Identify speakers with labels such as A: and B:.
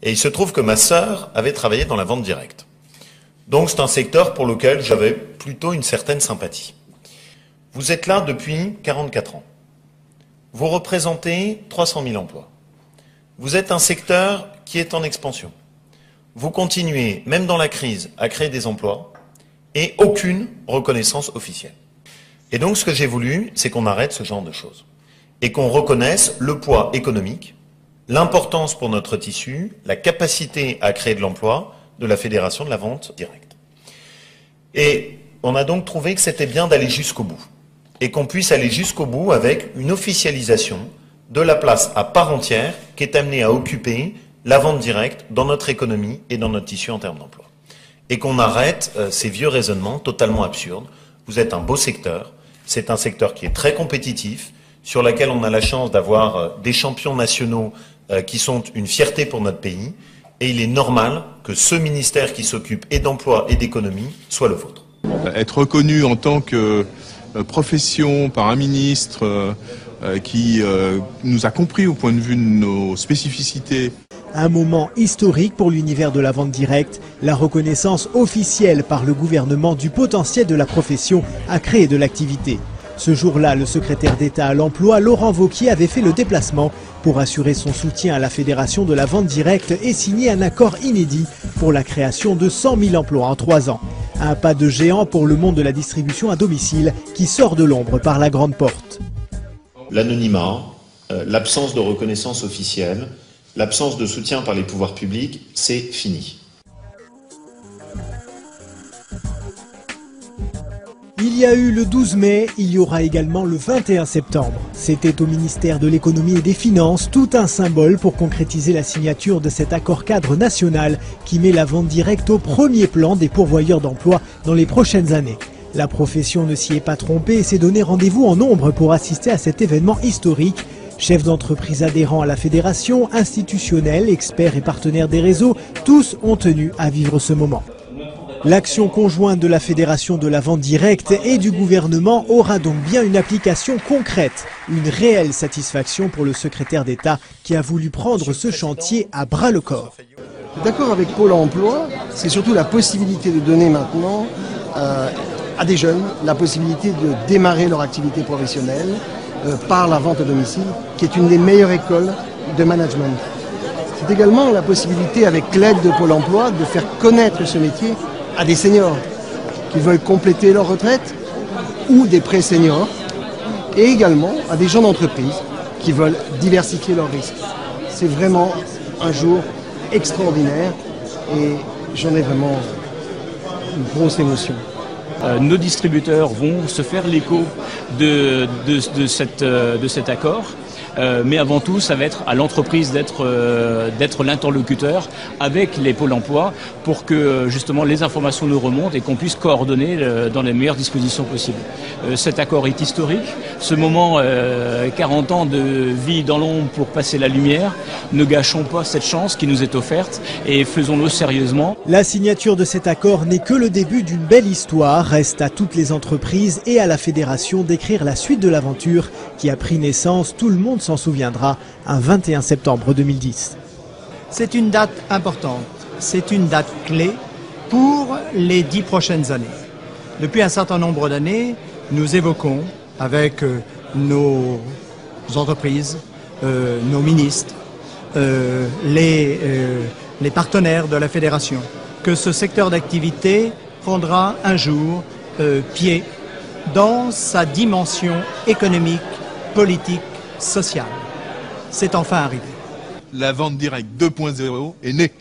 A: Et il se trouve que ma sœur avait travaillé dans la vente directe. Donc c'est un secteur pour lequel j'avais plutôt une certaine sympathie. Vous êtes là depuis 44 ans. Vous représentez 300 000 emplois. Vous êtes un secteur qui est en expansion. Vous continuez, même dans la crise, à créer des emplois et aucune reconnaissance officielle. Et donc ce que j'ai voulu, c'est qu'on arrête ce genre de choses et qu'on reconnaisse le poids économique, l'importance pour notre tissu, la capacité à créer de l'emploi de la Fédération de la vente directe. Et on a donc trouvé que c'était bien d'aller jusqu'au bout et qu'on puisse aller jusqu'au bout avec une officialisation de la place à part entière qu'est amenée à occuper la vente directe dans notre économie et dans notre tissu en termes d'emploi. Et qu'on arrête ces vieux raisonnements totalement absurdes. Vous êtes un beau secteur, c'est un secteur qui est très compétitif, sur lequel on a la chance d'avoir des champions nationaux qui sont une fierté pour notre pays, et il est normal que ce ministère qui s'occupe et d'emploi et d'économie soit le vôtre.
B: Être reconnu en tant que profession par un ministre qui nous a compris au point de vue de nos spécificités.
C: Un moment historique pour l'univers de la vente directe, la reconnaissance officielle par le gouvernement du potentiel de la profession à créer de l'activité. Ce jour-là, le secrétaire d'État à l'emploi, Laurent Wauquiez, avait fait le déplacement pour assurer son soutien à la Fédération de la vente directe et signer un accord inédit pour la création de 100 000 emplois en 3 ans. Un pas de géant pour le monde de la distribution à domicile qui sort de l'ombre par la grande porte.
A: L'anonymat, l'absence de reconnaissance officielle, l'absence de soutien par les pouvoirs publics, c'est fini.
C: Il y a eu le 12 mai, il y aura également le 21 septembre. C'était au ministère de l'économie et des finances tout un symbole pour concrétiser la signature de cet accord cadre national qui met la vente directe au premier plan des pourvoyeurs d'emploi dans les prochaines années. La profession ne s'y est pas trompée et s'est donné rendez-vous en nombre pour assister à cet événement historique. Chefs d'entreprise adhérents à la fédération, institutionnels, experts et partenaires des réseaux, tous ont tenu à vivre ce moment. L'action conjointe de la Fédération de la vente directe et du gouvernement aura donc bien une application concrète, une réelle satisfaction pour le secrétaire d'État qui a voulu prendre ce chantier à bras-le-corps.
D: D'accord avec Pôle emploi, c'est surtout la possibilité de donner maintenant à des jeunes la possibilité de démarrer leur activité professionnelle par la vente à domicile, qui est une des meilleures écoles de management. C'est également la possibilité, avec l'aide de Pôle emploi, de faire connaître ce métier à des seniors qui veulent compléter leur retraite ou des pré-seniors, et également à des gens d'entreprise qui veulent diversifier leurs risques. C'est vraiment un jour extraordinaire et j'en ai vraiment une grosse émotion.
E: Nos distributeurs vont se faire l'écho de cet accord. Mais avant tout, ça va être à l'entreprise d'être l'interlocuteur avec les pôles emploi pour que justement les informations nous remontent et qu'on puisse coordonner dans les meilleures dispositions possibles. Cet accord est historique. Ce moment, 40 ans de vie dans l'ombre pour passer la lumière, ne gâchons pas cette chance qui nous est offerte et faisons-le sérieusement.
C: La signature de cet accord n'est que le début d'une belle histoire. Reste à toutes les entreprises et à la fédération d'écrire la suite de l'aventure qui a pris naissance, tout le monde s'en souviendra, un 21 septembre 2010.
F: C'est une date importante, c'est une date clé pour les 10 prochaines années. Depuis un certain nombre d'années, nous évoquons avec nos entreprises, nos ministres, les partenaires de la fédération, que ce secteur d'activité prendra un jour pied dans sa dimension économique, politique, sociale. C'est enfin arrivé.
B: La vente directe 2.0 est née.